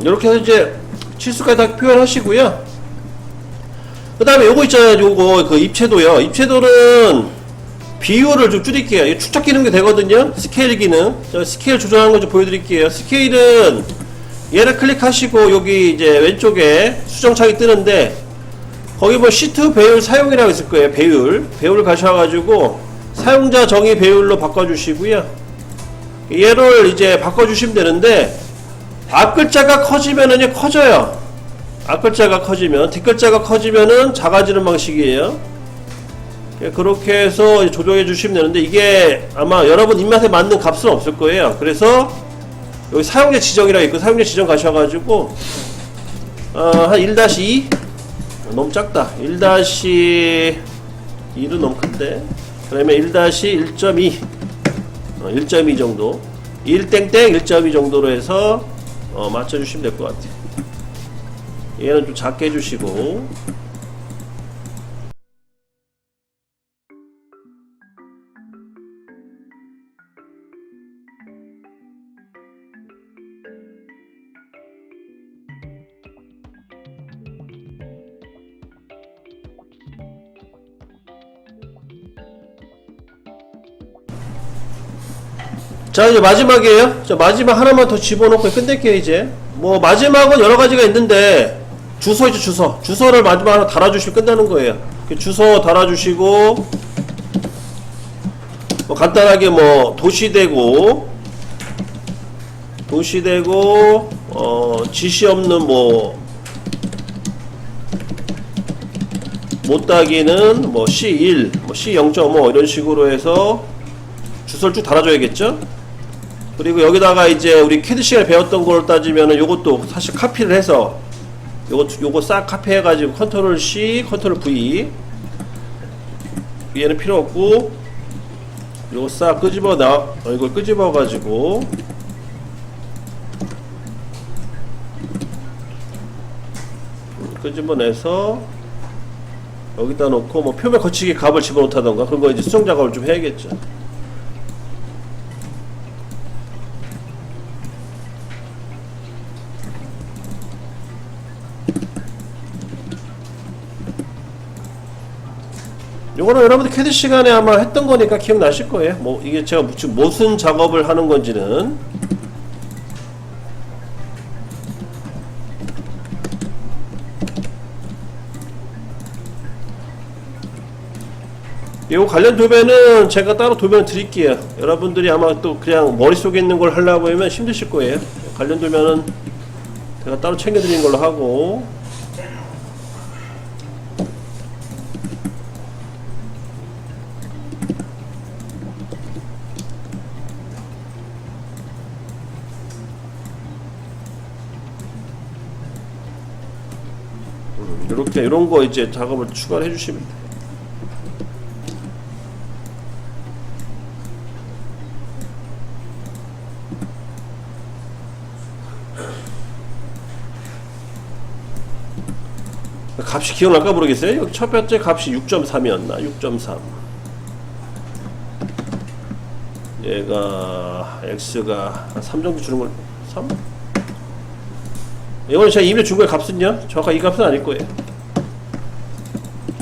이렇게 해서 이제 치수까지 다 표현하시고요. 그 다음에 요거 있잖아요. 요거 그 입체도요. 입체도는 비율을 좀 줄일게요. 이 축적 기능이 되거든요. 스케일 기능. 저 스케일 조정하는 거 좀 보여드릴게요. 스케일은 얘를 클릭하시고 여기 이제 왼쪽에 수정창이 뜨는데 거기 뭐 시트 배율 사용이라고 있을 거예요. 배율 가셔가지고 사용자 정의 배율로 바꿔주시고요. 얘를 이제 바꿔주시면 되는데 앞글자가 커지면은 커져요. 앞글자가 커지면, 뒷글자가 커지면은 작아지는 방식이에요. 그렇게 해서 조정해 주시면 되는데 이게 아마 여러분 입맛에 맞는 값은 없을 거예요. 그래서 여기 사용자 지정이라고 있고 사용자 지정 가셔가지고 한 1-2 너무 작다. 1-2는 너무 큰데 그러면 1-1.2 1.2 정도 1땡땡 1.2 정도로 해서 맞춰주시면 될 것 같아요. 얘는 좀 작게 해주시고 자 이제 마지막이에요. 자 마지막 하나만 더 집어넣고 끝낼게요. 이제 뭐 마지막은 여러가지가 있는데 주소 있죠. 주소를 마지막 하나 달아주시면 끝나는 거예요. 주소 달아주시고 뭐 간단하게 뭐 도시되고 지시 없는 뭐 못따기는 뭐 C1 뭐 C0.5 이런 식으로 해서 주소를 쭉 달아줘야겠죠. 그리고 여기다가 이제 우리 캐드 시간에 배웠던 걸 따지면은 요것도 사실 카피를 해서 요거 싹 카피해가지고 컨트롤 C, 컨트롤 V 얘는 필요 없고 요거 싹 이걸 끄집어가지고 끄집어내서 여기다 놓고 뭐 표면 거치기 값을 집어넣다던가 그런 거 이제 수정 작업을 좀 해야겠죠. 요거는 여러분들 캐드 시간에 아마 했던 거니까 기억나실 거예요. 뭐 이게 제가 지금 무슨 작업을 하는 건지는 요 관련 도면은 제가 따로 도면을 드릴게요. 여러분들이 아마 또 그냥 머릿속에 있는 걸 하려고 하면 힘드실 거예요. 관련 도면은 제가 따로 챙겨 드리는 걸로 하고 이렇게 이런 거 이제 작업을 추가를 해주시면 돼요. 값이 기억날까 모르겠어요. 여기 첫 번째 값이 6.3이었나? 6.3. 얘가 x가 한 3 정도 주는 걸 3? 이거는 제가 이미 준 거의 값은요. 정확하게 이 값은 아닐 거예요.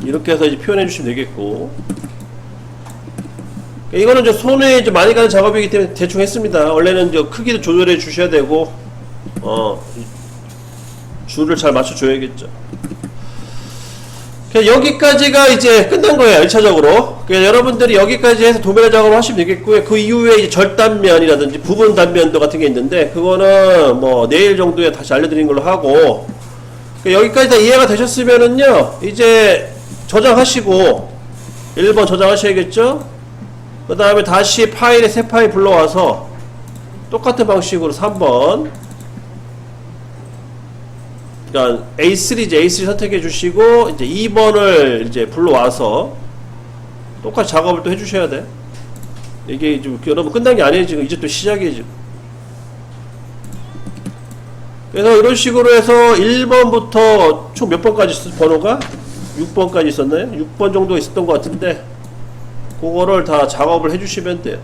이렇게 해서 이제 표현해 주시면 되겠고. 이거는 이제 손에 이제 많이 가는 작업이기 때문에 대충 했습니다. 원래는 이제 크기도 조절해 주셔야 되고, 줄을 잘 맞춰 줘야겠죠. 여기까지가 이제 끝난 거예요. 1차적으로. 여러분들이 여기까지 해서 도면 작업을 하시면 되겠고요. 그 이후에 이제 절단면이라든지 부분 단면도 같은 게 있는데, 그거는 뭐 내일 정도에 다시 알려드리는 걸로 하고, 여기까지 다 이해가 되셨으면은요, 이제 저장하시고, 1번 저장하셔야겠죠? 그 다음에 다시 파일에 새 파일 불러와서, 똑같은 방식으로 3번, 그러니까 A3죠. A3 선택해 주시고 이제 2번을 이제 불러와서 똑같이 작업을 또 해주셔야 돼. 이게 좀 여러분 끝난 게 아니에요. 지금 이제 또 시작이에요. 지금. 그래서 이런 식으로 해서 1번부터 총 몇 번까지 있었어? 번호가 6번까지 있었나요? 6번 정도 있었던 것 같은데 그거를 다 작업을 해주시면 돼요.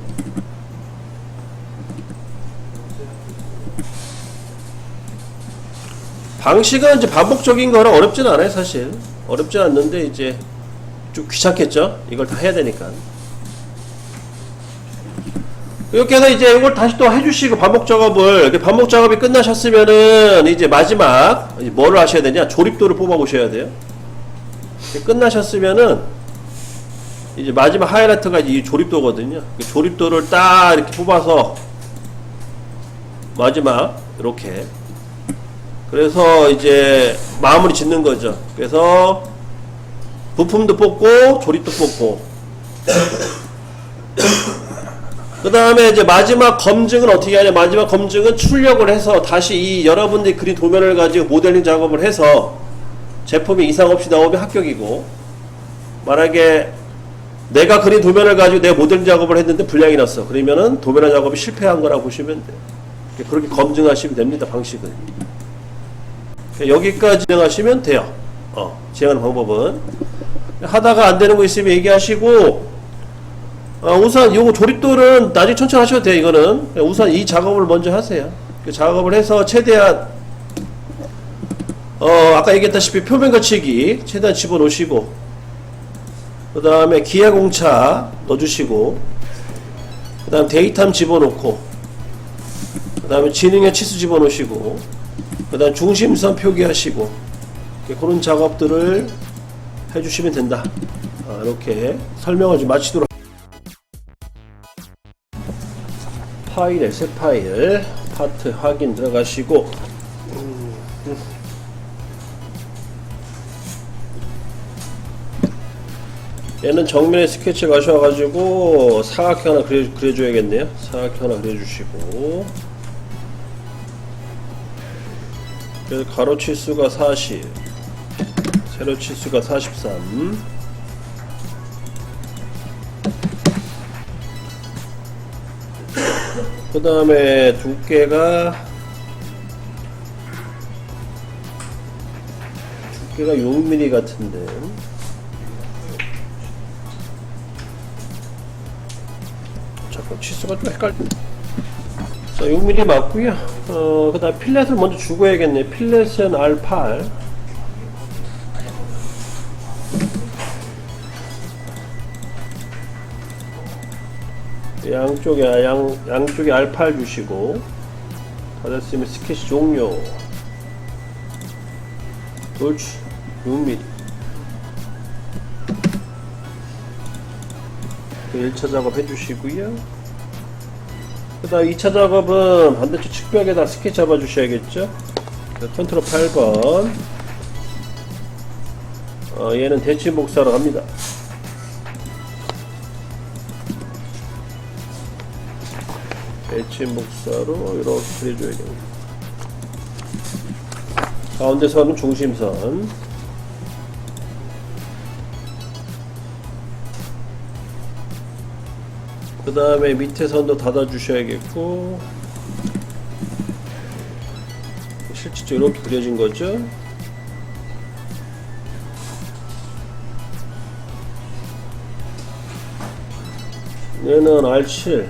방식은 이제 반복적인 거라 어렵진 않아요, 사실. 어렵진 않는데, 이제 좀 귀찮겠죠? 이걸 다 해야 되니까. 이렇게 해서 이제 이걸 다시 또 해주시고, 반복 작업을, 이렇게 반복 작업이 끝나셨으면은, 이제 마지막, 뭐를 하셔야 되냐? 조립도를 뽑아보셔야 돼요. 끝나셨으면은, 이제 마지막 하이라이트가 이 조립도거든요. 조립도를 딱 이렇게 뽑아서, 마지막, 이렇게. 그래서 이제 마무리 짓는 거죠. 그래서 부품도 뽑고 조립도 뽑고 그 다음에 이제 마지막 검증은 어떻게 하냐. 마지막 검증은 출력을 해서 다시 이 여러분들이 그린 도면을 가지고 모델링 작업을 해서 제품이 이상 없이 나오면 합격이고, 만약에 내가 그린 도면을 가지고 내가 모델링 작업을 했는데 불량이 났어, 그러면은 도면화 작업이 실패한 거라고 보시면 돼요. 그렇게 검증하시면 됩니다. 방식은 여기까지 진행하시면 돼요. 진행하는 방법은. 하다가 안 되는 거 있으면 얘기하시고, 우선 요거 조립도는 나중에 천천히 하셔도 돼요. 이거는 우선 이 작업을 먼저 하세요. 그 작업을 해서 최대한 아까 얘기했다시피 표면 거치기 최대한 집어넣으시고, 그 다음에 기하공차 넣어주시고, 그 다음 데이텀 집어넣고, 그 다음에 진행형 치수 집어넣으시고, 그 다음 중심선 표기하시고, 그런 작업들을 해주시면 된다. 이렇게 설명을 좀 마치도록. 파일에 새 파일 파트 확인 들어가시고, 얘는 정면에 스케치 가셔가지고 사각형 하나 그려줘야겠네요. 사각형 하나 그려주시고, 그래서 가로 치수가 40, 세로 치수가 43, 그 다음에 두께가 6mm 같은데, 잠깐 치수가 좀 헷갈려. 자, 6mm 맞고요. 그 다음 필렛을 먼저 주고 해야겠네. 필렛은 R8, 양쪽에 R8 주시고, 다 됐으면 스케치 종료. 돌출 6mm. 1차 작업 해주시고요. 그 다음 2차 작업은 반대쪽 측벽에다 스케치 잡아 주셔야겠죠. 컨트롤 8번. 얘는 대칭 복사로 갑니다. 대칭 복사로 이렇게 그려줘야겠네요. 가운데 선은 중심선. 그 다음에 밑에 선도 닫아 주셔야겠고, 실질적으로 이렇게 그려진 거죠. 얘는 R7,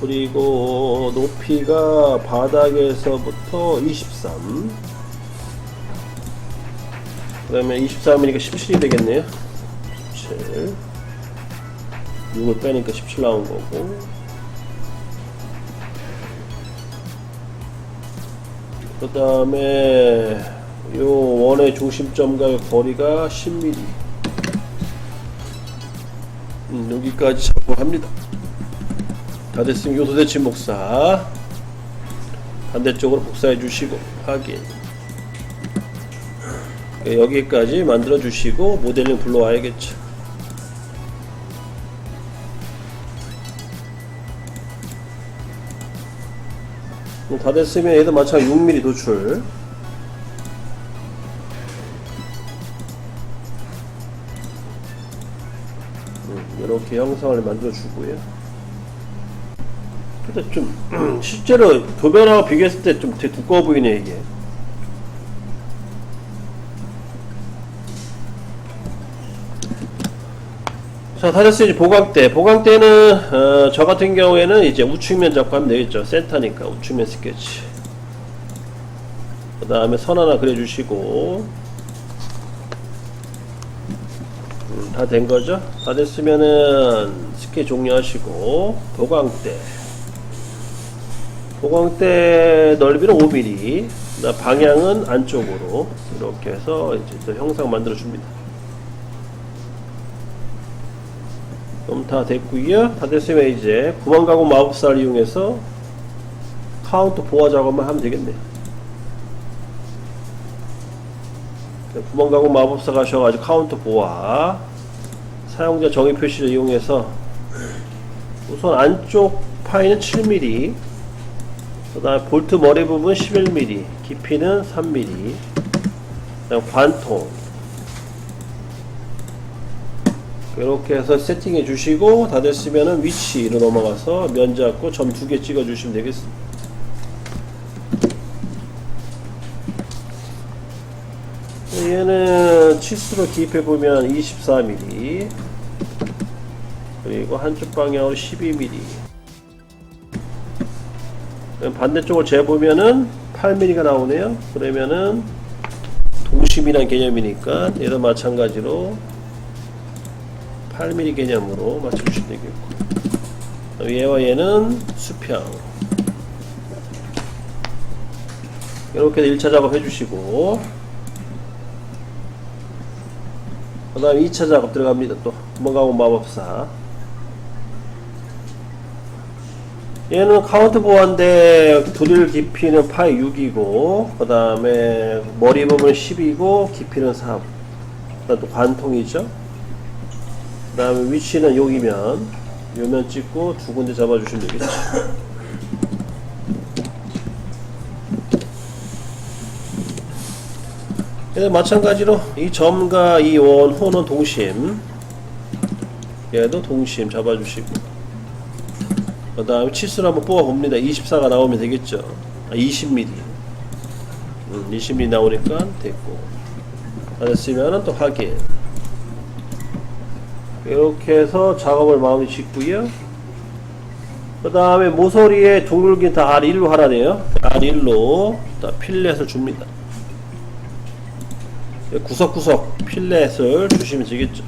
그리고 높이가 바닥에서부터 23, 그 다음에 23이니까 17이 되겠네요. 17, 6을 빼니까 17 나온 거고, 그 다음에 요 원의 중심점과의 거리가 10mm. 여기까지 작업을 합니다. 다 됐으면 요 도대칭 복사 반대쪽으로 복사해 주시고 확인. 여기까지 만들어 주시고 모델링 불러와야겠죠. 다 됐으면 얘도 마찬가지 6mm 도출. 이렇게 형상을 만들어 주고요. 근데 좀 실제로 도면하고 비교했을 때 좀 되게 두꺼워 보이네 이게. 자, 다 됐어요. 이제 보강대. 보강대는, 저 같은 경우에는 이제 우측면 잡고 하면 되겠죠. 센터니까 우측면 스케치. 그 다음에 선 하나 그려주시고, 다 된 거죠? 다 됐으면은 스케치 종료하시고, 보강대. 보강대 넓이는 5mm, 방향은 안쪽으로 이렇게 해서 이제 또 형상 만들어 줍니다. 그럼 다 됐고요. 다 됐으면 이제 구멍가공 마법사를 이용해서 카운터 보아 작업만 하면 되겠네요. 구멍가공 마법사 가셔가지고 카운터 보아, 사용자 정의 표시를 이용해서 우선 안쪽 파이는 7mm, 그 다음에 볼트 머리 부분 11mm, 깊이는 3mm, 그 다음 관통 이렇게 해서 세팅해 주시고, 다 됐으면은 위치로 넘어가서 면 잡고 점 2개 찍어 주시면 되겠습니다. 얘는 치수로 기입해 보면 24mm, 그리고 한쪽 방향으로 12mm, 반대쪽을 재보면은 8mm가 나오네요. 그러면은 동심이란 개념이니까 얘도 마찬가지로 8mm 개념으로 맞춰주시면 되겠고, 얘와 얘는 수평. 이렇게 1차 작업 해주시고, 그 다음에 2차 작업 들어갑니다. 또 구멍가공 마법사. 얘는 카운트 보안데 드릴 깊이는 파이 6이고, 그 다음에 머리 부분 10이고 깊이는 3. 그 다음 또 관통이죠. 그 다음에 위치는 여기면 요면 찍고 두 군데 잡아주시면 되겠죠. 마찬가지로 이 점과 이 원, 호는 동심, 얘도 동심 잡아주시고, 그 다음에 치수를 한번 뽑아 봅니다. 24가 나오면 되겠죠. 20mm 20mm 나오니까 됐고, 다 됐으면 또 확인. 이렇게 해서 작업을 마무리 짓고요. 그 다음에 모서리에 둥글긴 다 R1로 하라네요. R1로 필렛을 줍니다. 구석구석 필렛을 주시면 되겠죠.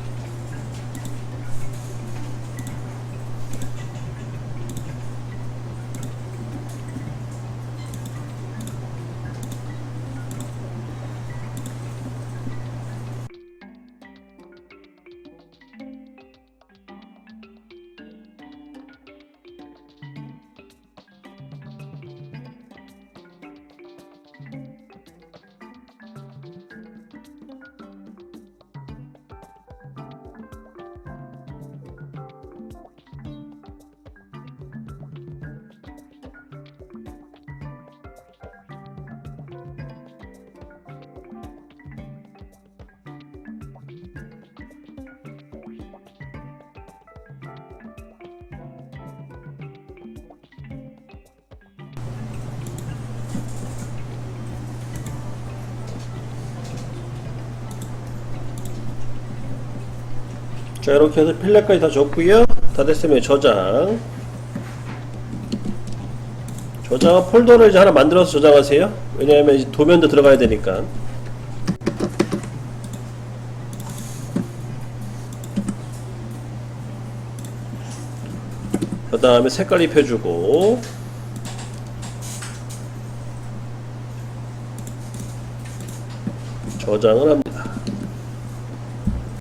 자, 이렇게 해서 필렛까지 다 줬고요. 다 됐으면 저장은 폴더를 이제 하나 만들어서 저장하세요. 왜냐하면 이제 도면도 들어가야 되니까. 그 다음에 색깔 입혀주고, 저장을 합니다.